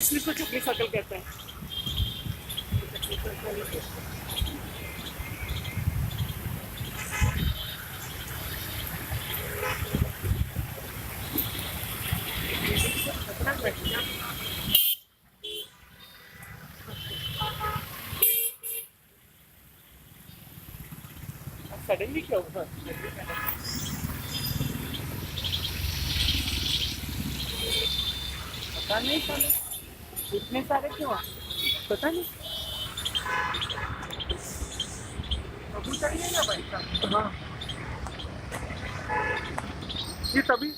इसको चुपड़ी सर्कल कहते हैं। सडनली क्या हुआ? पता नहीं साले इतने सारे क्यों पता नहीं। अभी चढ़िए ना भाई साहब। हाँ ये तभी